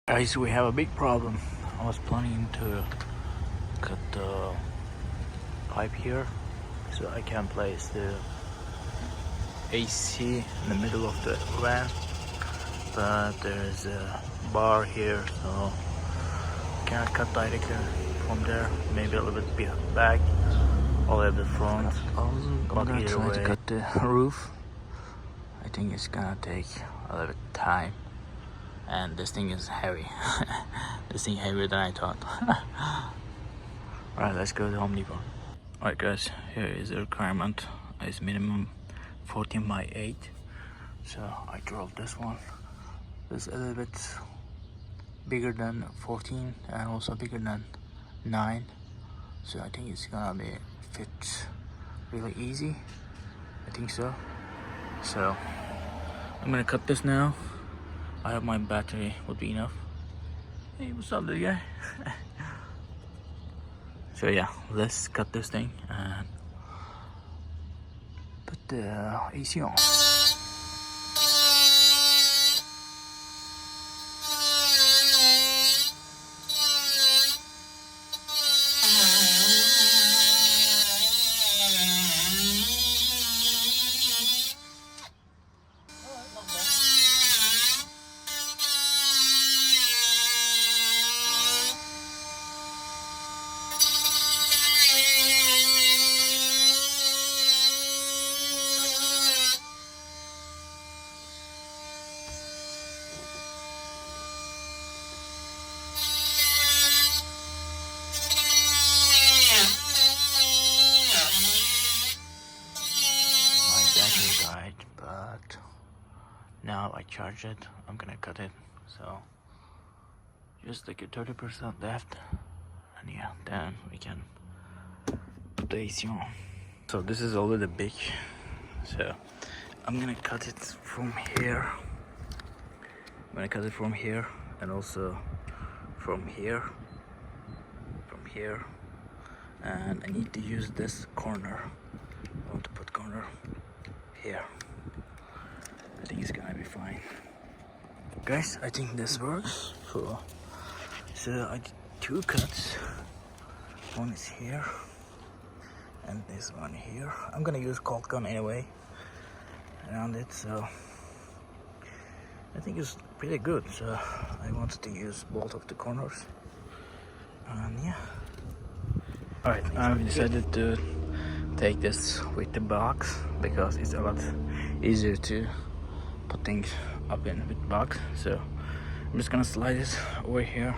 Guys, we have a big problem. I was planning to cut the pipe here so I can place the AC in the middle of the van, but there's a bar here, so I cannot cut directly from there. Maybe a little bit back or a bit front. I'm gonna try to cut the roof. I think it's gonna take a little bit time, and this thing is heavy. This thing heavier than I thought. Alright, let's go to Home Depot. Alright guys, here is the requirement. It's minimum 14 by 8. So I drove this one. It's a little bit bigger than 14 and also bigger than 9. So I think it's gonna be fit really easy. I think so. So I'm gonna cut this now. I hope my battery would be enough. Hey, what's up, little guy? So yeah, let's cut this thing and put the AC on. But now I charge it. I'm gonna cut it, so just like a 30% left, and yeah, then we can put the AC on. So this is already big, so I'm gonna cut it from here. I'm gonna cut it from here and also from here, and I need to use this corner. I want to put corner here. I think it's gonna be fine. Guys, I think this works. So I did 2 cuts. One is here and this one here. I'm gonna use caulk gun anyway around it, so I think it's pretty good. So I wanted to use both of the corners, and yeah. Alright, I've decided to take this with the box because it's a lot easier to put things up in with box. So I'm just gonna slide this over here,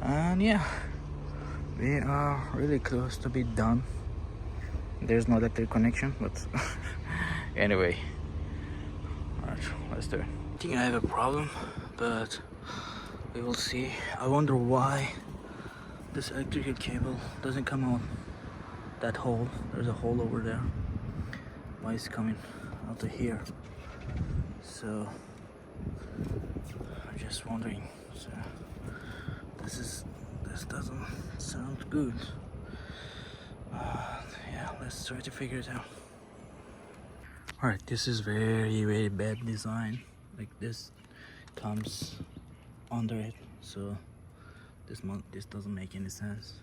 and yeah, we are really close to be done. There's no electric connection, but anyway. Alright, let's do it. I think I have a problem, but we will see. I wonder why this electrical cable doesn't come out that hole. There's a hole over there. Why is it coming out of here? So I'm just wondering. So this doesn't sound good. Yeah, let's try to figure it out. Alright, this is very bad design. Like this comes under it, so this doesn't make any sense.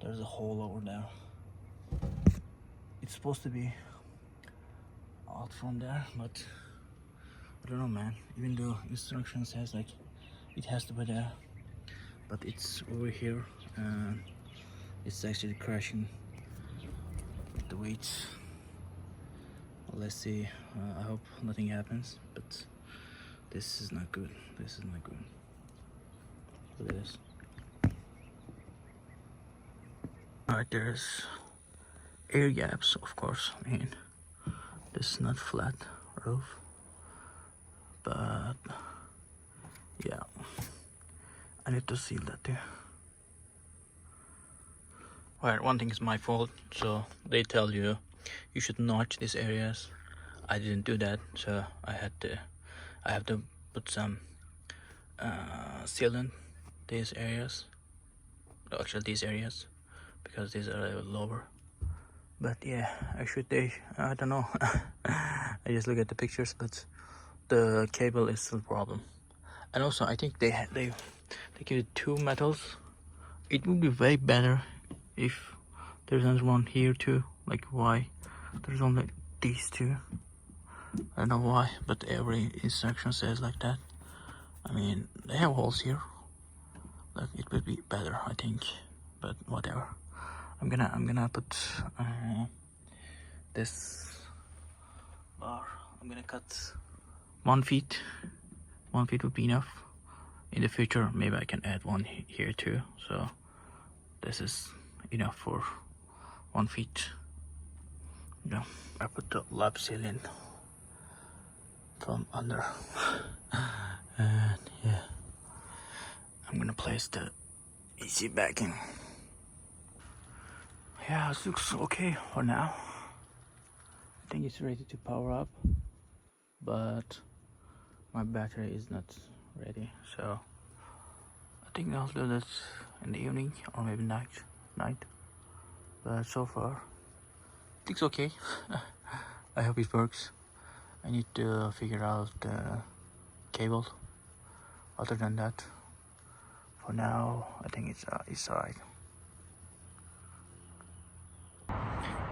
There's a hole over there. It's supposed to be out from there, but I don't know, man. Even though instruction says like it has to be there, but it's over here and it's actually crashing with the weights. Well, let's see. I hope nothing happens, but this is not good. This is not good. Look at this. Alright, there's air gaps, of course. I mean, this is not flat roof, but yeah, I need to seal that there. Alright, one thing is my fault. So they tell you should notch these areas. I didn't do that, so I have to put some sealant these areas. Actually, these areas, because these are a little lower. But yeah, actually I don't know. I just look at the pictures, but the cable is still a problem. And also I think they give it 2 metals. It would be way better if there's another one here too. Like why there's only these 2? I don't know why, but every instruction says like that. I mean, they have holes here. Like it would be better, I think, but whatever. I'm gonna put this bar. I'm gonna cut 1 feet. 1 feet would be enough. In the future, maybe I can add one here too. So this is enough for 1 feet. Yeah, I put the lap sealant from under, and yeah, I'm gonna place the AC back in. Yeah, it looks okay for now. I think it's ready to power up, but my battery is not ready, so I think I'll do this in the evening or maybe night. But so far it looks okay. I hope it works. I need to figure out the cable. Other than that, for now I think it's alright.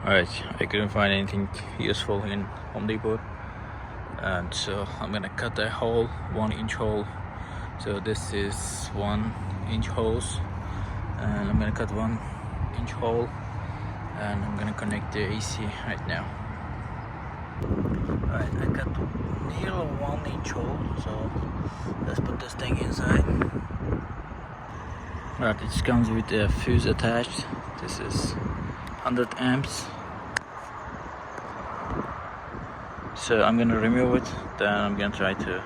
Alright, I couldn't find anything useful in Home Depot, and so I'm gonna cut a hole, 1-inch hole. So this is 1-inch holes, and I'm gonna cut 1-inch hole, and I'm gonna connect the AC right now. Alright, I cut nearly 1-inch hole, so let's put this thing inside. Alright, it comes with a fuse attached. This is 100 amps. So I'm gonna remove it, then I'm gonna try to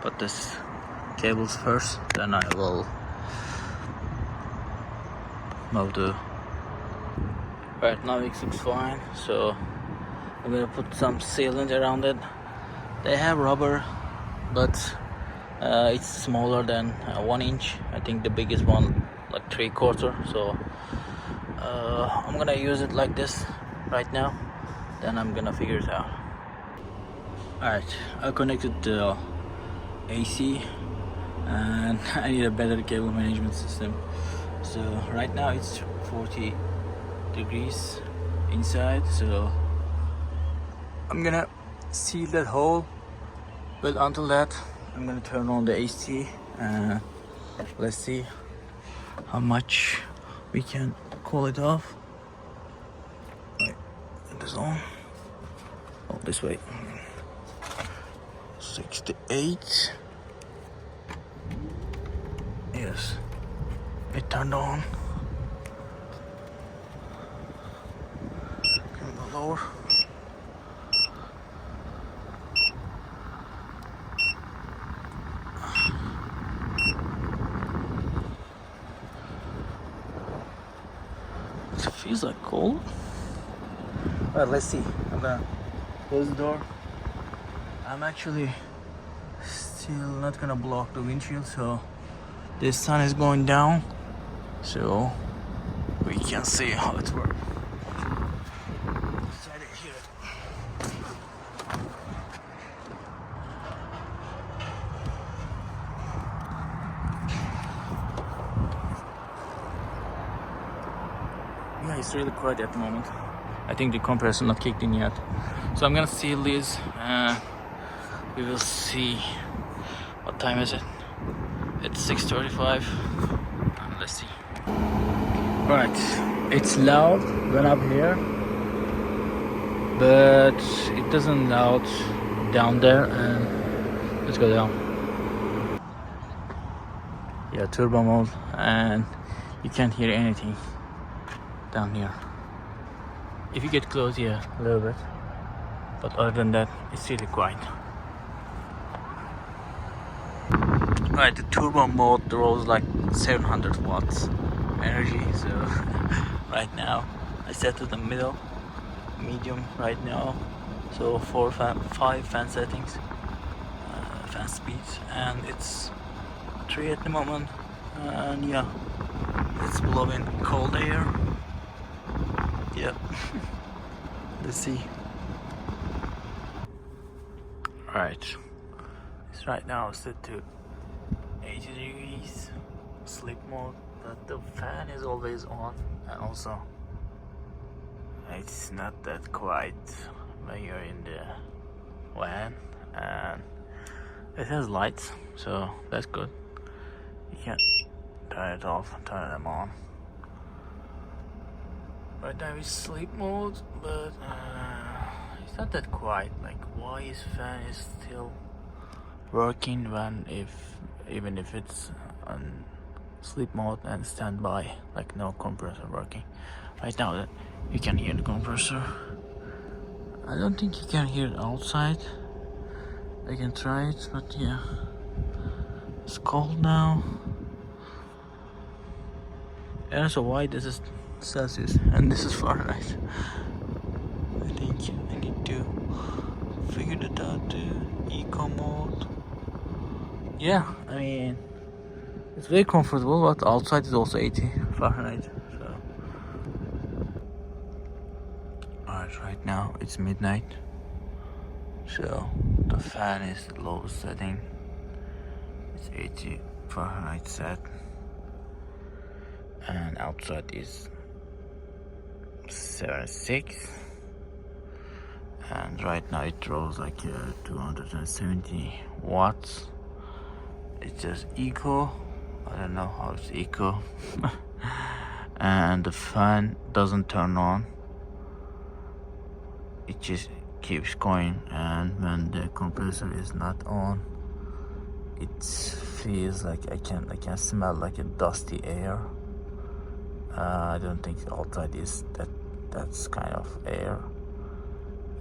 put this cables first, then I will move the... Right now it looks fine, so I'm gonna put some sealant around it. They have rubber, but it's smaller than 1 inch. I think the biggest one like 3/4. So I'm gonna use it like this right now, then I'm gonna figure it out. Alright, I connected the AC, and I need a better cable management system. So right now it's 40 degrees inside, so I'm gonna seal that hole, but until that I'm gonna turn on the AC and let's see how much we can cool it off. Right, it is on. Oh, this way. 68. Yes, it turned on. Can we go lower? It feels like cold. Alright, let's see. I'm gonna close the door. I'm actually still not gonna block the windshield, so the sun is going down, so we can see how it works. Yeah, it's really quiet at the moment. I think the compressor not kicked in yet, so I'm gonna seal this and we will see. What time is it? It's 6:35. Let's see. Right, it's loud when up here, but it doesn't loud down there. And let's go down. Yeah, turbo mode, and you can't hear anything down here. If you get close, yeah, a little bit, but other than that, it's really quiet. Right, the turbo mode draws like 700 watts energy, so right now I set to the medium right now, so 5 fan settings, fan speeds, and it's 3 at the moment, and yeah, it's blowing cold air. Yep. Let's see. Right, it's right now set to 80 degrees sleep mode, but the fan is always on, and also it's not that quiet when you're in the van, and it has lights, so that's good. You can turn it off and turn them on. Right now it's sleep mode, but it's not that quiet. Like, why is fan is still working when even if it's on sleep mode and standby, like no compressor working? Right now you can hear the compressor. I don't think you can hear it outside. I can try it, but yeah, it's cold now. And also, why this is Celsius and this is Fahrenheit? I think I need to figure that out. Eco mode. Yeah, I mean, it's very comfortable, but outside is also 80 Fahrenheit. So, alright, right now it's midnight. So the fan is the lowest setting. It's 80 Fahrenheit set, and outside is 76. And right now it draws like 270 watts. It's just eco. I don't know how it's eco. And the fan doesn't turn on. It just keeps going, and when the compressor is not on, it feels like I can smell like a dusty air. I don't think outside is that's kind of air.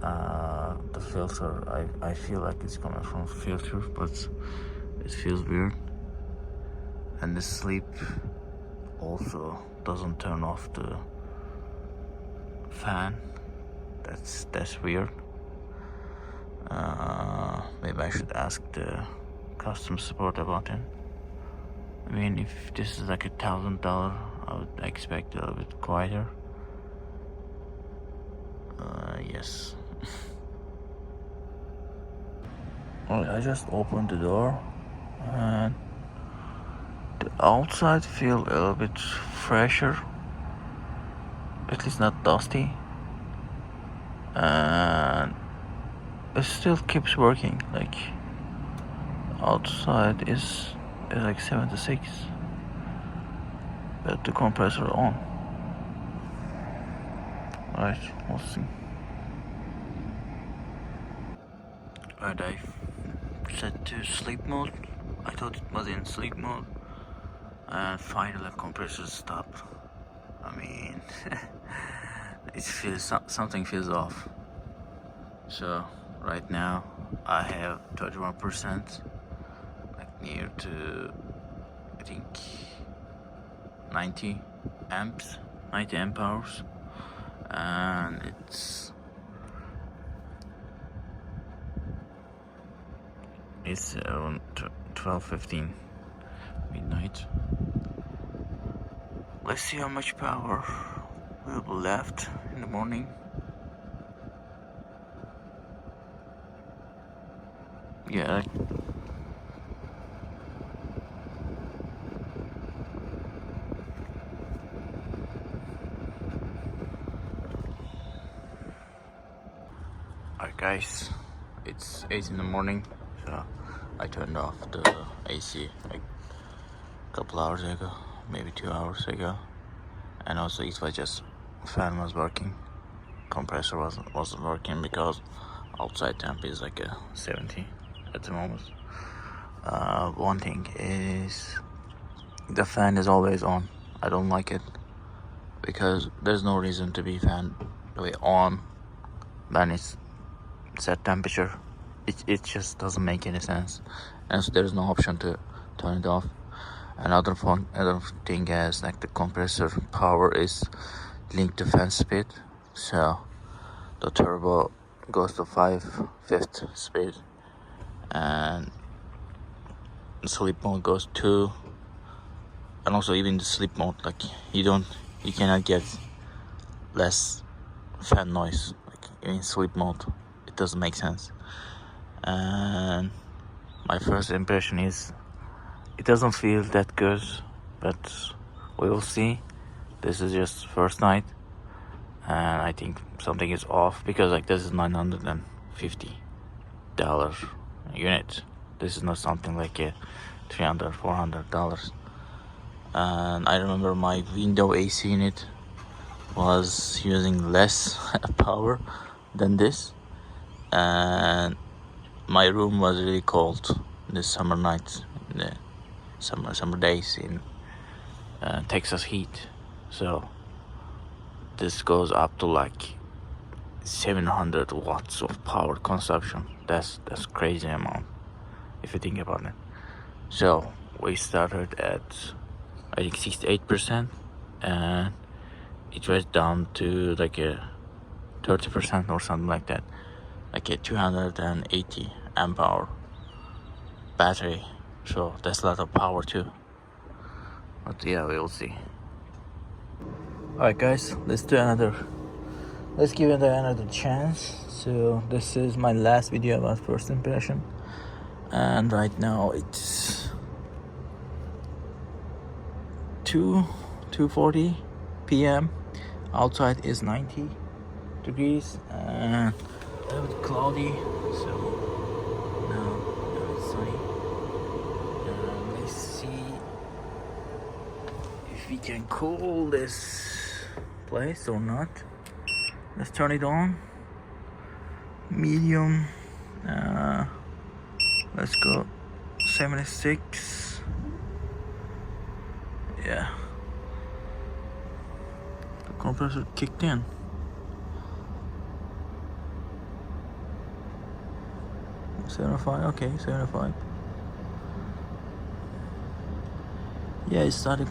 The filter, I feel like it's coming from filter, but it feels weird. And the sleep also doesn't turn off the fan. That's weird. Maybe I should ask the customer support about it. I mean, if this is like $1,000, I would expect a little bit quieter. Yes. Alright, I just opened the door, and the outside feel a little bit fresher. At least not dusty. And it still keeps working. Like, outside is like 76, but the compressor on. Alright, we'll see. Alright, I set to sleep mode. I thought it was in sleep mode, and finally the compressor stopped. I mean, it feels something feels off. So right now I have 31%, like near to, I think, 90 amp hours, and it's around 12:15 midnight. Let's see how much power will be left in the morning. Yeah. Alright guys, it's 8 in the morning, so I turned off the AC like a couple hours ago, maybe 2 hours ago. And also it was just fan was working, compressor wasn't working because outside temp is like a 70 at the moment. One thing is the fan is always on. I don't like it because there's no reason to be fan on when it's set temperature. It just doesn't make any sense, and so there's no option to turn it off. Another thing is like the compressor power is linked to fan speed, so the turbo goes to 5/5 speed, and sleep mode goes to, and also even the sleep mode, like you cannot get less fan noise like in sleep mode. It doesn't make sense. And my first impression is it doesn't feel that good, but we will see. This is just first night, and I think something is off because like this is $950 unit. This is not something like a $300-400. And I remember my window AC unit was using less power than this, and my room was really cold this summer nights, in the summer days in Texas heat. So this goes up to like 700 watts of power consumption. That's crazy amount if you think about it. So we started at I think 68%, and it was down to like a 30% or something like that, like a 280 amp hour battery. So that's a lot of power too, but yeah, we'll see. Alright guys, let's give it another chance. So this is my last video about first impression, and right now it's 2:40 p.m. Outside is 90 degrees and a little bit cloudy, so now it's sunny. Let's see if we can cool this place or not. Let's turn it on. Medium. Let's go 76. Yeah. The compressor kicked in. $75. Okay, $75. Yeah, it started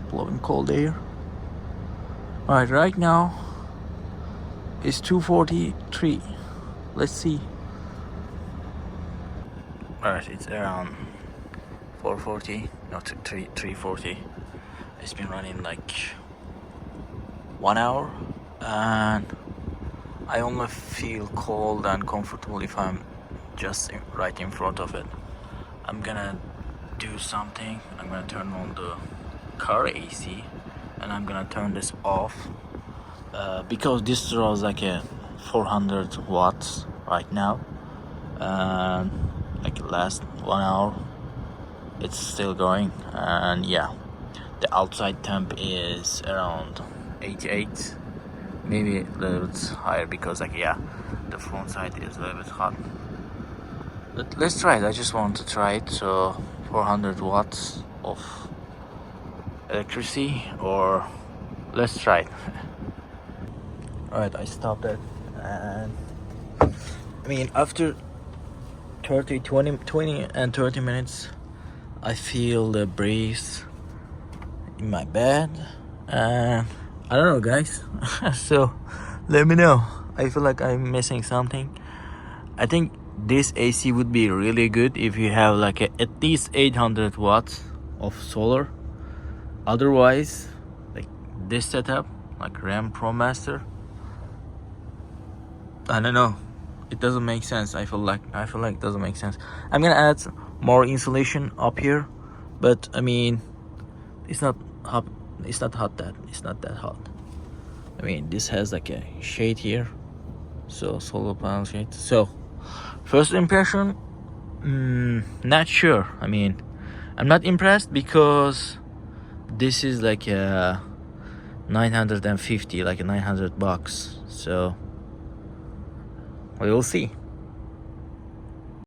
blowing cold air. Alright, right now it's 2:43. Let's see. Alright, it's around 4:40, not 3:40. It's been running like 1 hour, and I only feel cold and comfortable if I'm just right in front of it. I'm gonna do something. I'm gonna turn on the car AC, and I'm gonna turn this off because this draws like a 400 watts right now, and like last 1 hour it's still going. And yeah, the outside temp is around 88, maybe a little bit higher because like yeah, the front side is a little bit hot. But let's try it. I just want to try it. So 400 watts of electricity, or let's try it. Alright, I stopped it, and I mean after 20 and 30 minutes I feel the breeze in my bed, and I don't know guys. So let me know. I feel like I'm missing something. I think this AC would be really good if you have like at least 800 watts of solar. Otherwise, like this setup, like RAM Pro Master, I don't know, it doesn't make sense. I feel like it doesn't make sense. I'm gonna add more insulation up here, but I mean it's not hot. It's not that hot. I mean this has like a shade here, so solar panel shade. So first impression, not sure. I mean I'm not impressed because this is like a 950, like a $900. So we will see.